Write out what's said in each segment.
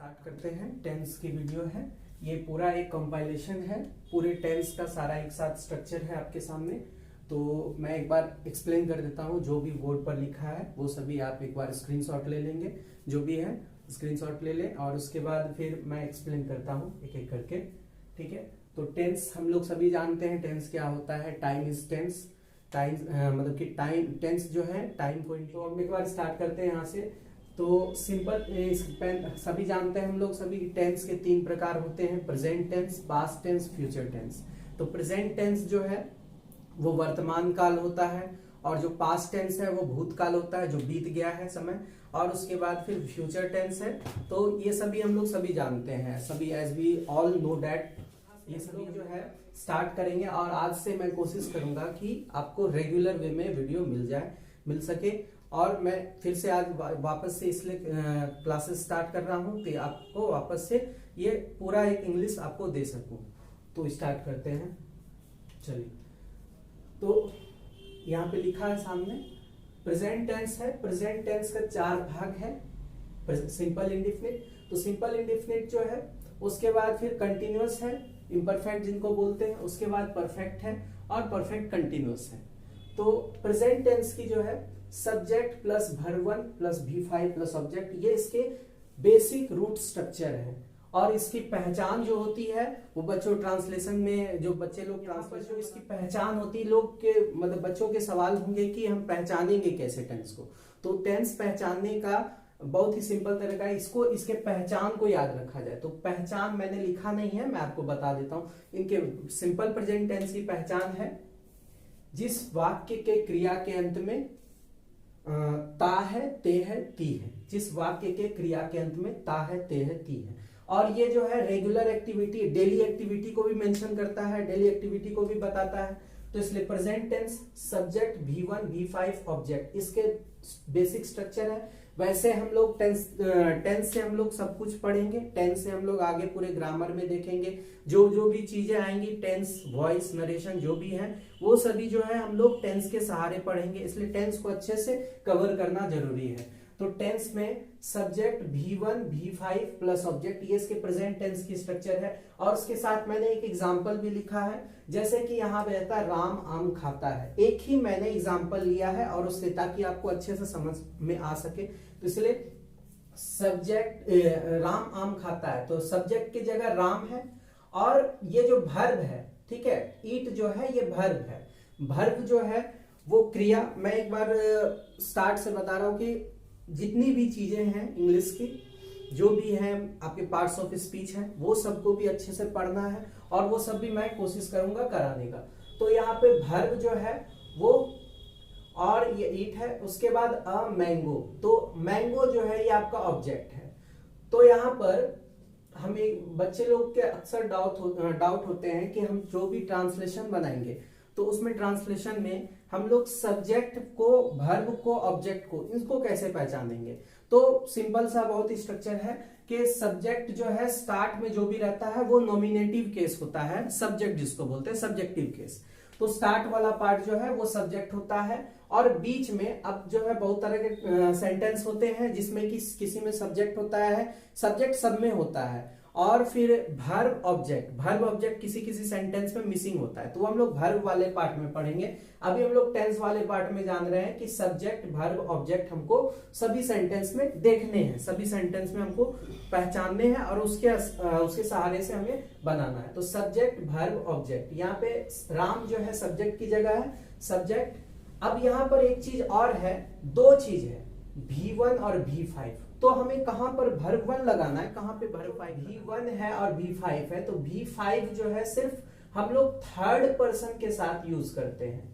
Start करते हैं। Tense की वीडियो है, ये पूरा एक कंपाइलेशन है, पूरे टेंस का सारा एक साथ स्ट्रक्चर है आपके सामने। तो मैं एक बार एक्सप्लेन कर देता हूँ, जो भी बोर्ड पर लिखा है वो सभी आप एक बार स्क्रीनशॉट ले लेंगे, जो भी है स्क्रीनशॉट ले लें और उसके बाद फिर मैं एक्सप्लेन करता हूँ एक एक करके। ठीक है, तो टेंस हम लोग सभी जानते हैं टेंस क्या होता है। टाइम इज टेंस, टाइम मतलब कि टाइम टेंस जो है टाइम को। तो हम एक बार स्टार्ट करते हैं यहाँ से। तो सिंपल सभी जानते हैं हम लोग सभी टेंस के तीन प्रकार होते हैं, present tense, past tense, future tense. तो प्रेजेंट टेंस जो है वो वर्तमान काल होता है और जो पास्ट टेंस है वो भूतकाल होता है, जो बीत गया है समय। और उसके बाद फिर फ्यूचर टेंस है। तो ये सभी हम लोग सभी जानते हैं, सभी as we all know that. ये सभी जो है स्टार्ट करेंगे और आज से मैं कोशिश करूंगा कि आपको रेगुलर वे में वीडियो मिल सके। और मैं फिर से आज वापस से इसलिए क्लासेस स्टार्ट कर रहा हूँ कि आपको वापस से ये पूरा एक इंग्लिश आपको दे सकूं। तो स्टार्ट करते हैं, चलिए। तो यहाँ पे लिखा है सामने प्रेजेंट टेंस है। प्रेजेंट टेंस का चार भाग है, सिंपल इंडेफिनिट। तो सिंपल इंडेफिनिट जो है, उसके बाद फिर कंटिन्यूअस है, इम्परफेक्ट जिनको बोलते हैं, उसके बाद परफेक्ट है और परफेक्ट कंटिन्यूअस है। तो प्रेजेंट टेंस की जो है subject plus verb 1 plus V5 plus object, ये इसके बेसिक रूट स्ट्रक्चर है। और इसकी पहचान जो होती है वो बच्चों ट्रांसलेशन में जो बच्चे लोग ट्रांसलेशन, इसकी पहचान होती है लोग के मतलब बच्चों के सवाल होंगे कि हम पहचानेंगे कैसे टेंस को। तो टेंस पहचानने का बहुत ही सिंपल तरीका है, इसको इसके पहचान को याद रखा जाए। तो पहचान मैंने लिखा नहीं है, मैं आपको बता देता हूं। इनके सिंपल प्रेजेंट टेंस की पहचान है, जिस वाक्य के क्रिया के अंत में ता है, ते है, ती है। जिस वाक्य के क्रिया के अंत में ता है, ते है, ती है। और ये जो है रेगुलर एक्टिविटी, डेली एक्टिविटी को भी मेंशन करता है, डेली एक्टिविटी को भी बताता है। तो इसलिए present tense subject V1 V5 object, इसके बेसिक स्ट्रक्चर है। वैसे हम लोग टेंस से हम लोग सब कुछ पढ़ेंगे, टेंस से हम लोग आगे पूरे ग्रामर में देखेंगे, जो जो भी चीजें आएंगी, टेंस, वॉइस, नरेशन जो भी है वो सभी जो है हम लोग टेंस के सहारे पढ़ेंगे। इसलिए टेंस को अच्छे से कवर करना जरूरी है। तो टेंस में subject V1 V5 plus object, ये इसके प्रेजेंट टेंस की स्ट्रक्चर है। और उसके साथ मैंने एक एग्जांपल भी लिखा है, जैसे कि यहाँ पे रहता है राम आम खाता है। एक ही मैंने एग्जांपल लिया है और उससे, ताकि आपको अच्छे से समझ में आ सके। तो इसलिए सब्जेक्ट राम आम खाता है, तो सब्जेक्ट की जगह राम है। और ये जो वर्ब है, ठीक है, ईट जो है ये वर्ब है। वर्ब जो है वो क्रिया, मैं एक बार स्टार्ट से बता रहा हूं कि जितनी भी चीजें हैं इंग्लिश की, जो भी हैं आपके पार्ट्स ऑफ स्पीच हैं, वो सबको भी अच्छे से पढ़ना है और वो सब भी मैं कोशिश करूंगा कराने का। तो यहाँ पे वर्ब जो है वो, और ये ईट है, उसके बाद अ मैंगो। तो मैंगो जो है ये आपका ऑब्जेक्ट है। तो यहाँ पर हमें बच्चे लोग के अक्सर डाउट होते हैं कि हम जो भी ट्रांसलेशन बनाएंगे तो उसमें ट्रांसलेशन में हम लोग सब्जेक्ट को, वर्ब को, ऑब्जेक्ट को, इनको कैसे पहचानेंगे। तो सिंपल सा बहुत ही स्ट्रक्चर है कि सब्जेक्ट जो है स्टार्ट में जो भी रहता है वो नॉमिनेटिव केस होता है, सब्जेक्ट जिसको बोलते हैं सब्जेक्टिव केस। तो स्टार्ट वाला पार्ट जो है वो सब्जेक्ट होता है। और बीच में अब जो है बहुत तरह के सेंटेंस होते हैं जिसमें कि किसी में सब्जेक्ट होता है, सब्जेक्ट सब में होता है। और फिर वर्ब ऑब्जेक्ट किसी किसी सेंटेंस में मिसिंग होता है, तो वो हम लोग वर्ब वाले पार्ट में पढ़ेंगे। अभी हम लोग टेंस वाले पार्ट में जान रहे हैं कि सब्जेक्ट, वर्ब, ऑब्जेक्ट हमको सभी सेंटेंस में देखने हैं, सभी सेंटेंस में हमको पहचानने हैं और उसके सहारे से हमें बनाना है। तो सब्जेक्ट, वर्ब, ऑब्जेक्ट, यहाँ पे राम जो है सब्जेक्ट की जगह है, सब्जेक्ट। अब यहाँ पर एक चीज और है, दो चीज है, V1 और V5। तो हमें कहां पर वर्ब 1 लगाना है, कहां पे वर्ब 5। V1 है और V5 है, तो V5 जो है सिर्फ हम लोग थर्ड पर्सन के साथ यूज करते हैं,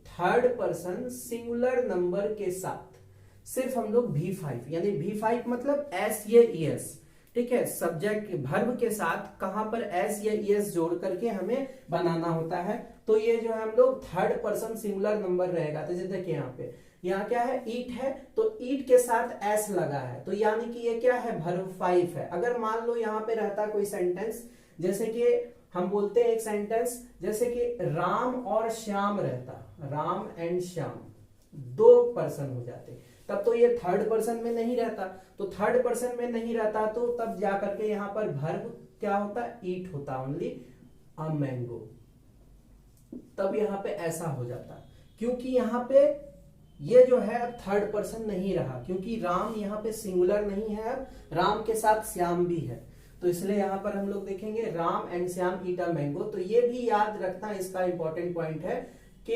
थर्ड पर्सन सिंगुलर नंबर के साथ सिर्फ हम लोग V5, यानी V5 मतलब एस या ईएस, ठीक है। सब्जेक्ट वर्ब के साथ कहां पर एस या ईएस जोड़ करके हमें बनाना होता है। तो ये जो है हम लोग थर्ड पर्सन सिंगुलर नंबर रहेगा। तो जैसे देखिए यहाँ क्या है, ईट है, तो ईट के साथ एस लगा है, तो यानी कि ये क्या है, वर्ब 5 है। अगर मान लो यहाँ पे रहता कोई सेंटेंस, जैसे कि हम बोलते हैं एक सेंटेंस, जैसे कि राम और श्याम रहता, राम एंड श्याम, दो पर्सन हो जाते, तब तो ये थर्ड पर्सन में नहीं रहता। तो थर्ड पर्सन में नहीं रहता तो तब जा करके यहाँ पर वर्ब क्या होता, ईट होता, ओनली अ मैंगो। तब यहाँ पे ऐसा हो जाता, क्योंकि यहाँ पे ये जो है अब थर्ड पर्सन नहीं रहा, क्योंकि राम यहाँ पे सिंगुलर नहीं है, अब राम के साथ श्याम भी है। तो इसलिए यहाँ पर हम लोग देखेंगे Ram and Shyam eat a mango. तो ये भी याद रखना, इसका इंपॉर्टेंट पॉइंट है कि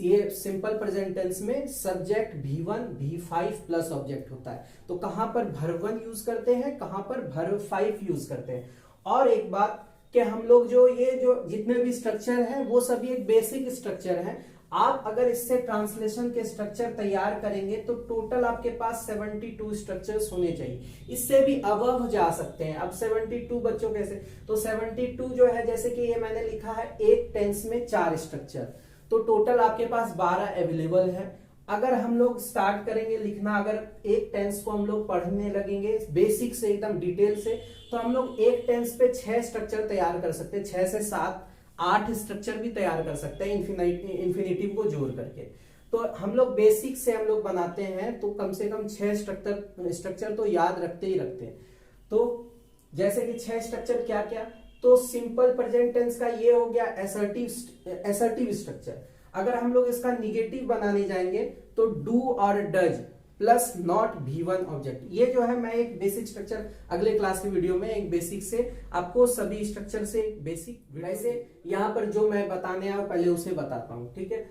ये सिंपल प्रेजेंट टेंस में subject V1 V5 plus object होता है। तो कहां पर verb 1 यूज करते हैं, कहां पर verb 5 यूज करते हैं। और एक बात कि हम लोग जो ये जो जितने भी स्ट्रक्चर है वो सभी एक बेसिक स्ट्रक्चर है। आप अगर इससे ट्रांसलेशन के स्ट्रक्चर तैयार करेंगे तो टोटल आपके पास 72 स्ट्रक्चर्स होने चाहिए, इससे भी अबव जा सकते हैं। अब 72 बच्चों कैसे, तो 72 जो है, जैसे कि ये मैंने लिखा है एक टेंस में 4 स्ट्रक्चर, तो टोटल आपके पास 12 अवेलेबल है। अगर हम लोग स्टार्ट करेंगे लिखना, अगर एक टेंस को हम लोग पढ़ने लगेंगे बेसिक से एकदम डिटेल से, तो हम लोग एक टेंस पे 6 स्ट्रक्चर तैयार कर सकते हैं, 6 से 7 8 स्ट्रक्चर भी तैयार कर सकते हैं इन्फिनिटिव को जोड़ करके। तो हम लोग बेसिक से हम लोग बनाते हैं तो कम से कम 6 स्ट्रक्चर तो याद रखते ही रखते हैं। तो जैसे कि 6 स्ट्रक्चर क्या क्या, तो सिंपल प्रेजेंट टेंस का ये हो गया एसर्टिव स्ट्रक्चर। अगर हम लोग इसका निगेटिव बनाने जाएंगे तो डू और does plus not V1 object. ये जो है मैं एक बेसिक स्ट्रक्चर अगले क्लास की वीडियो में एक बेसिक से आपको सभी स्ट्रक्चर से बेसिक वैसे यहाँ पर जो मैं बताने आया पहले उसे बताता हूँ, ठीक है।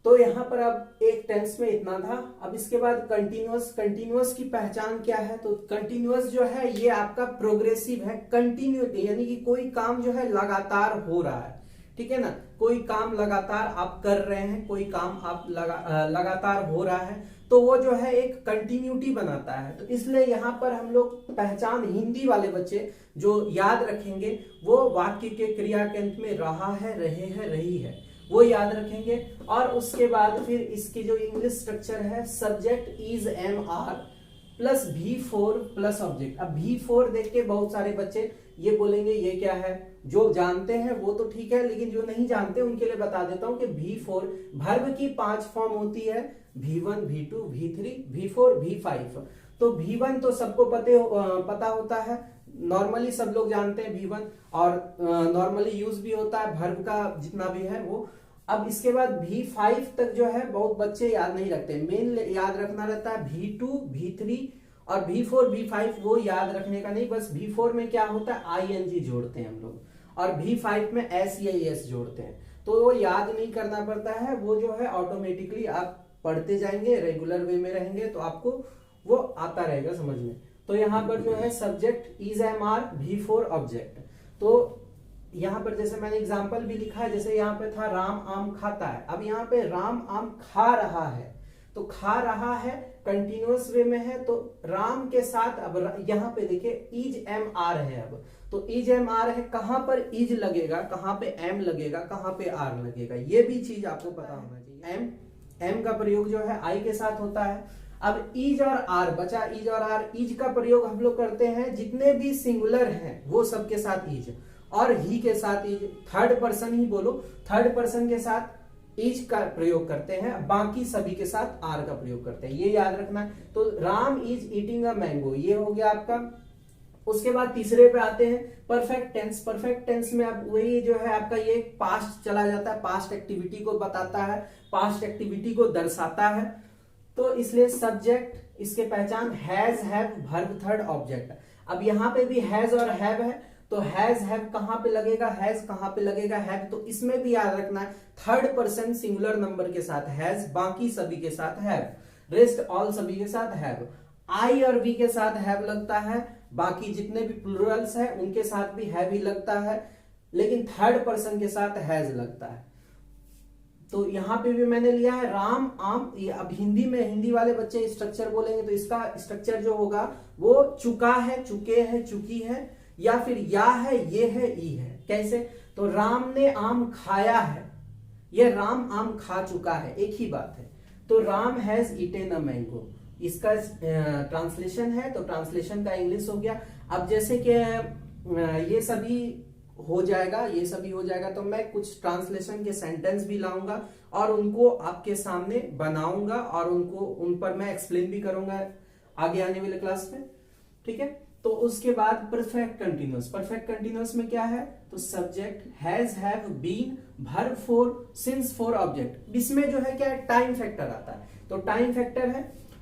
तो यहाँ पर अब एक टेंस में इतना था। अब इसके बाद कंटिन्यूअस की पहचान क्या है, तो कंटिन्यूअस जो है ये आपका प्रोग्रेसिव है, कंटिन्यूटी, यानी कि कोई काम जो है लगातार हो रहा है, ठीक है ना। कोई काम लगातार आप कर रहे हैं, कोई काम आप लगातार हो रहा है, तो वो जो है एक कंटिन्यूटी बनाता है। तो इसलिए यहाँ पर हम लोग पहचान, हिंदी वाले बच्चे जो याद रखेंगे वो वाक्य के क्रिया के अंत में रहा है, रहे हैं, रही है, वो याद रखेंगे। और उसके बाद फिर इसकी जो इंग्लिश स्ट्रक्चर है subject is am are plus V4 plus object. अब V4 देख के बहुत सारे बच्चे ये बोलेंगे ये क्या है, जो जानते हैं वो तो ठीक है, लेकिन जो नहीं जानते उनके लिए बता देता हूं कि V4 वर्ब की 5 फॉर्म होती है, V1 V2 V3 V4 V5। तो V1 तो सबको पता होता है, नॉर्मली सब लोग जानते हैं V1, और नॉर्मली यूज भी होता है वर्ब का जितना भी है वो। अब इसके बाद V5 तक जो है बहुत बच्चे याद नहीं रखते, मेन याद रखना रहता है V2 V3 और V4 V5 वो याद रखने का नहीं, बस V4 में क्या होता है ING जोड़ते हैं हम लोग, और V5 में S या ES जोड़ते हैं, तो वो याद नहीं करना पड़ता है, वो जो है ऑटोमेटिकली आप पढ़ते जाएंगे, रेगुलर वे में रहेंगे तो आपको वो आता रहेगा समझ में। तो यहाँ पर जो है subject is am are V4 object. तो यहाँ पर जैसे मैंने एग्जांपल भी लिखा है, जैसे यहाँ पे था राम आम खाता है, अब यहाँ पे राम आम खा रहा है, तो खा रहा है कंटिन्यूअस वे में है, तो राम के साथ अब यहाँ पे देखिए इज एम आर है। अब तो इज एम आर है, कहां पर इज लगेगा, कहां पे एम लगेगा, कहां पे आर लगेगा, ये भी चीज आपको पता होना चाहिए। एम का प्रयोग जो है आई के साथ होता है। अब इज और आर बचा, इज और आर, इज का प्रयोग हम लोग करते हैं जितने भी सिंगुलर हैं वो सबके साथ इज, और ही के साथ इज, थर्ड पर्सन ही बोलो, थर्ड पर्सन के साथ इज का प्रयोग करते हैं, बाकी सभी के साथ आर का प्रयोग करते हैं, ये याद रखना है। तो Ram is eating a mango, ये हो गया आपका। उसके बाद तीसरे पे आते हैं परफेक्ट टेंस। परफेक्ट टेंस में अब वही जो है आपका ये पास्ट चला जाता है, पास्ट एक्टिविटी को बताता है, पास्ट एक्टिविटी को दर्शाता है। तो इसलिए सब्जेक्ट इसके पहचान has, have, verb third object. अब यहाँ पे भी हैज और हैव है, तो हैज हैव कहां पे लगेगा, हैज कहां पे लगेगा, हैव, तो इसमें भी याद रखना है थर्ड पर्सन सिंगुलर नंबर के साथ हैज, बाकी सभी के साथ हैव, रेस्ट ऑल सभी के साथ हैव। आई और वी के साथ हैव लगता है, बाकी जितने भी प्लूरल्स हैं उनके साथ भी हैव ही लगता है, लेकिन थर्ड पर्सन के साथ हैज लगता है। तो यहां पे भी मैंने लिया है राम आम। अब हिंदी में, हिंदी वाले बच्चे स्ट्रक्चर बोलेंगे तो इसका स्ट्रक्चर जो होगा वो चुका है, चुके हैं, चुकी है, या फिर या है, ये है, ई है। कैसे, तो राम ने आम खाया है, ये राम आम खा चुका है, एक ही बात है। तो Ram has eaten a mango, इसका ट्रांसलेशन है, तो ट्रांसलेशन का इंग्लिश हो गया। अब जैसे कि ये सभी हो जाएगा, ये सभी हो जाएगा तो मैं कुछ ट्रांसलेशन के सेंटेंस भी लाऊंगा और उनको आपके सामने बनाऊंगा और उनको उन पर मैं एक्सप्लेन भी करूंगा आगे आने वाले क्लास में। ठीक है, तो उसके बाद परफेक्ट कंटिन्यूअस। परफेक्ट कंटिन्यूअस में क्या है, तो subject has, have, been, verb for, since for, object. इसमें जो है क्या है, टाइम फैक्टर आता है। तो टाइम फैक्टर है,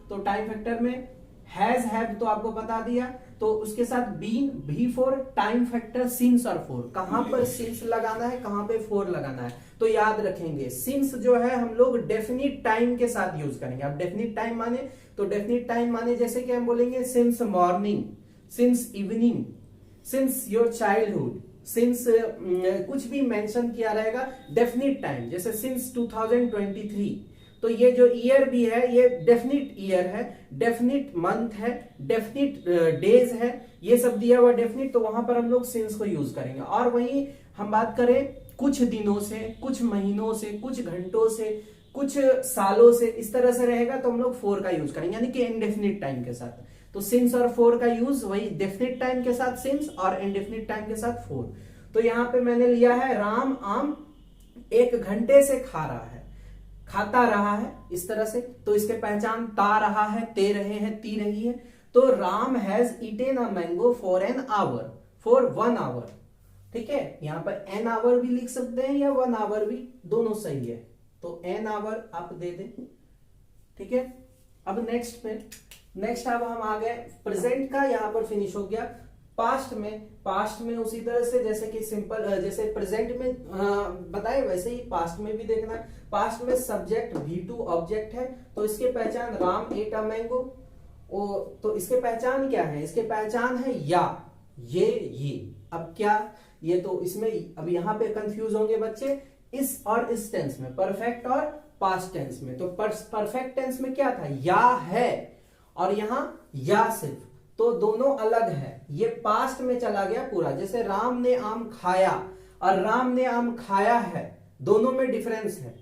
तो टाइम फैक्टर में हैज, हैव तो आपको बता दिया, तो उसके साथ बीन, भी फॉर, टाइम फैक्टर, सिंस और फॉर। कहां पर सिंस लगाना है, कहां पे फॉर लगाना है, तो याद रखेंगे सिंस जो है हम लोग डेफिनिट टाइम के साथ यूज करेंगे। अब डेफिनिट टाइम माने, तो डेफिनिट टाइम माने जैसे कि हम बोलेंगे since morning, since evening, since your childhood, since कुछ भी मेंशन किया रहेगा डेफिनिट टाइम, जैसे सिंस 2023। तो ये जो ईयर भी है ये डेफिनिट ईयर है, डेफिनिट मंथ है, डेफिनिट डेज है, ये सब दिया हुआ डेफिनिट, तो वहां पर हम लोग सिंस को यूज करेंगे। और वहीं हम बात करें कुछ दिनों से, कुछ महीनों से, कुछ घंटों से, कुछ सालों से, इस तरह से रहेगा तो हम लोग फॉर का यूज करेंगे, यानी कि इनडेफिनिट टाइम के साथ। तो सिंस और फॉर का यूज वही डेफिनिट टाइम के साथ सिंस और इनडेफिनिट टाइम के साथ फॉर। तो यहां पे मैंने लिया है राम आम 1 घंटे से खा रहा है, खाता रहा है, इस तरह से। तो इसके पहचान ता रहा है, ते रहे हैं, ती रही है। तो Ram has eaten a mango for an hour, for 1 hour. ठीक है, यहां पर एन आवर भी लिख सकते हैं या 1 आवर भी, दोनों सही है। तो एन आवर आप दे दें। ठीक है, अब नेक्स्ट अब हम आ गए प्रेजेंट का, यहां पर फिनिश हो गया। पास्ट में उसी तरह से जैसे कि सिंपल, जैसे प्रेजेंट में बताए वैसे ही पास्ट में भी देखना है। पास्ट में सब्जेक्ट V2 ऑब्जेक्ट है, तो इसके पहचान राम एट अ मैंगो। तो इसके पहचान क्या है, इसके पहचान है या, ये। अब क्या, ये तो इसमें अब यहां पे कंफ्यूज होंगे बच्चे इस और इस टेंस में, परफेक्ट और पास्ट टेंस में। तो परफेक्ट टेंस में क्या था, या है, और यहां या सिर्फ, तो दोनों अलग है। ये पास्ट में चला गया पूरा, जैसे राम ने आम खाया और राम ने आम खाया है, दोनों में डिफरेंस है।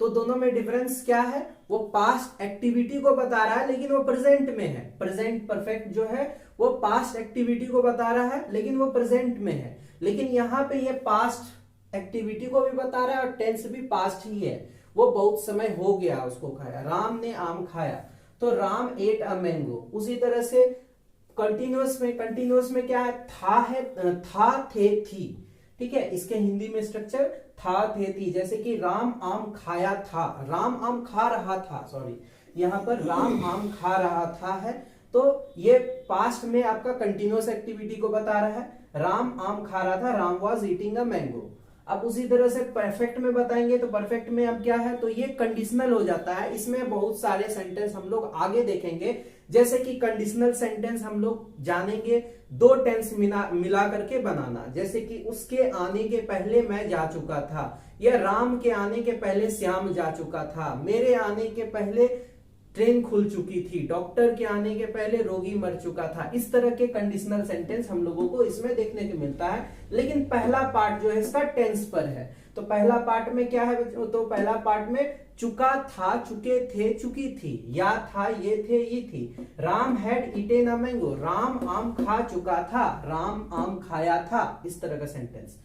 तो दोनों में डिफरेंस क्या है, वो पास्ट एक्टिविटी को बता रहा है लेकिन वो प्रेजेंट में है। प्रेजेंट परफेक्ट जो है वो पास्ट एक्टिविटी को बता रहा है लेकिन वो प्रेजेंट में है। लेकिन यहां पे ये पास्ट एक्टिविटी को भी बता रहा है और टेंस भी पास्ट ही है, वो बहुत समय हो गया उसको खाया। राम ने आम खाया, तो राम एट अ मैंगो। उसी तरह से कंटिन्यूअस में क्या है, था, थे, थी। ठीक है, इसके हिंदी में स्ट्रक्चर था, थे, थी। जैसे कि राम आम खाया था, राम आम खा रहा था, सॉरी, यहां पर राम आम खा रहा था है, तो ये पास्ट में आपका कंटिन्यूअस एक्टिविटी को बता रहा है। राम आम खा रहा था, Ram was eating a mango. अब उसी तरह से परफेक्ट में बताएंगे, तो परफेक्ट में अब क्या है, तो ये कंडीशनल हो जाता है। इसमें बहुत सारे सेंटेंस हम लोग आगे देखेंगे, जैसे कि कंडीशनल सेंटेंस हम लोग जानेंगे 2 टेंस मिला करके बनाना। जैसे कि उसके आने के पहले मैं जा चुका था, या राम के आने के पहले श्याम जा चुका था, मेरे आने के पहले ट्रेन खुल चुकी थी, डॉक्टर के आने के पहले रोगी मर चुका था। इस तरह के कंडीशनल सेंटेंस हम लोगों को इसमें देखने को मिलता है। लेकिन पहला पार्ट जो है इसका टेंस पर है। तो पहला पार्ट में क्या है, तो पहला पार्ट में चुका था, चुके थे, चुकी थी, या था, ये थे, ये थी। Ram had eaten a mango, Ram आम खा चुका था, राम आम खाया था, इस तरह का सेंटेंस।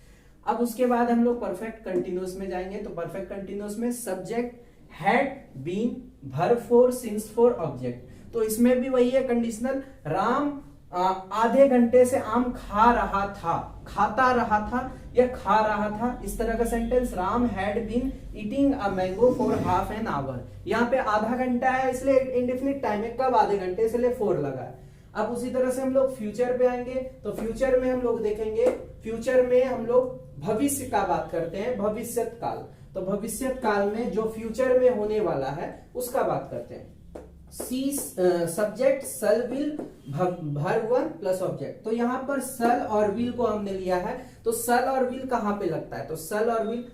अब उसके बाद हम लोग परफेक्ट कंटिन्यूअस में जाएंगे। तो परफेक्ट कंटिन्यूअस में subject had, been, verb for, since for, object. तो इसमें भी वही है कंडीशनल। राम आधे घंटे से आम खा रहा था, खाता रहा था या खा रहा था, इस तरह का sentence. Ram had been eating a mango for half an hour. यहाँ पे आधा घंटा है इसलिए इंडेफिनिट टाइम है, कब आधे घंटे, इसलिए फॉर लगा है। अब उसी तरह से हम लोग फ्यूचर पे आएंगे। तो फ्यूचर में हम लोग देखेंगे, फ्यूचर में हम लोग भविष्य का बात करते हैं, भविष्यत काल। तो भविष्यत काल में जो फ्यूचर में होने वाला है उसका बात करते हैं। सी सब्जेक्ट सल विल वर्ब 1 प्लस ऑब्जेक्ट। तो यहां पर सल और विल को हमने लिया है। तो सल और विल कहां पे लगता है, तो सल और विल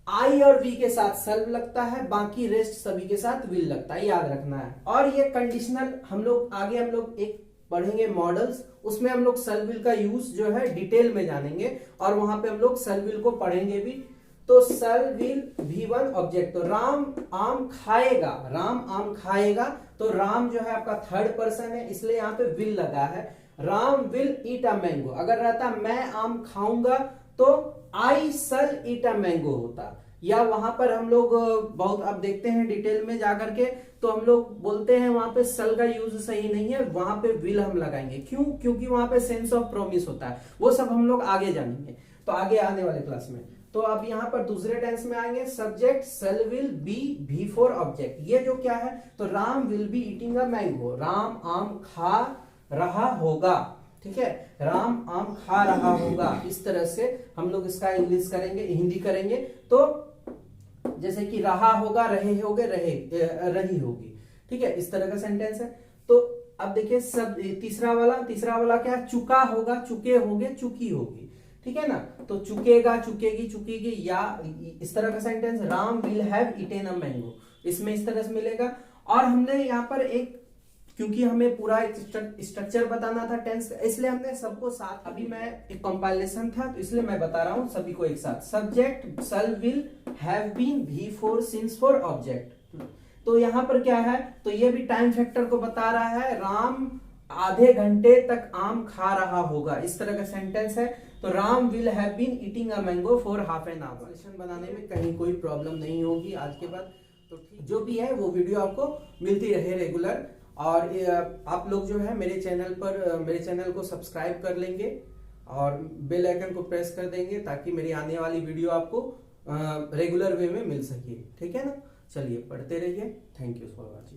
आई और वी के साथ सल लगता है, बाकी रेस्ट सभी के साथ विल लगता है, याद रखना है। और ये कंडीशनल हम लोग आगे हम लोग एक पढ़ेंगे मॉडल्स, उसमें हम लोग सल विल का यूज जो है डिटेल में जानेंगे और वहां पे हम लोग सल विल को पढ़ेंगे भी। तो सल विल V1 ऑब्जेक्ट। तो राम आम खाएगा, राम आम खाएगा, तो राम जो है आपका थर्ड पर्सन है इसलिए यहां पे विल लगा है। Ram will eat a mango, अगर रहता मैं आम खाऊंगा तो आई शल ईट अ मैंगो होता। या वहां पर हम लोग बहुत अब देखते हैं डिटेल में जाकर के, तो हम लोग बोलते हैं वहां पे सल का यूज सही नहीं है, वहां पे विल हम लगाएंगे। क्यों? क्योंकि वहां पे सेंस ऑफ प्रॉमिस होता है। वो सब हम लोग आगे जानेंगे, तो आगे आने वाले क्लास में। तो अब यहाँ पर दूसरे टेंस में आएंगे, सब्जेक्ट सल विल बी फॉर ऑब्जेक्ट। ये जो क्या है, तो Ram will be eating a mango, Ram आम खा रहा होगा। ठीक है, राम आम खा रहा होगा। इस तरह से हम लोग इसका इंग्लिश करेंगे, हिंदी करेंगे। तो जैसे कि रहा होगा, रहे होगे, रही होगी। ठीक है, इस तरह का सेंटेंस है। तो अब देखिए सब तीसरा वाला क्या, चुका होगा, चुके होगे, चुकी होगी। ठीक है ना, तो चुकेगा, चुकेगी, चुकेगी, या इस तरह का sentence, Ram will have eaten a mango, इसमें इस तरह से मिलेगा। और हमने यहाँ पर एक, क्योंकि हमें पूरा एक स्ट्रक्चर बताना था टेंस, इसलिए हमने सबको साथ, अभी मैं एक कंपाइलेशन था तो इसलिए मैं बता रहा हूं सभी को एक साथ। सब्जेक्ट सल विल हैव बीन, भी फॉर सिंस फॉर ऑब्जेक्ट। तो यहां पर क्या है, तो ये भी टाइम फैक्टर को बता रहा है, राम आधे घंटे तक आम खा रहा होगा, इस तरह का सेंटेंस है। तो Ram will have been eating a mango for half an hour. Session बनाने में कहीं कोई प्रॉब्लम नहीं होगी आज के बाद। तो जो भी है वो वीडियो आपको मिलती रहे रेगुलर। और आप लोग जो है मेरे चैनल को सब्सक्राइब कर लेंगे और बेल आइकन को प्रेस कर देंगे, ताकि मेरी आने वाली वीडियो आपको रेगुलर वे में मिल सके। ठीक है ना, चलिए पढ़ते रहिए। Thank you for watching.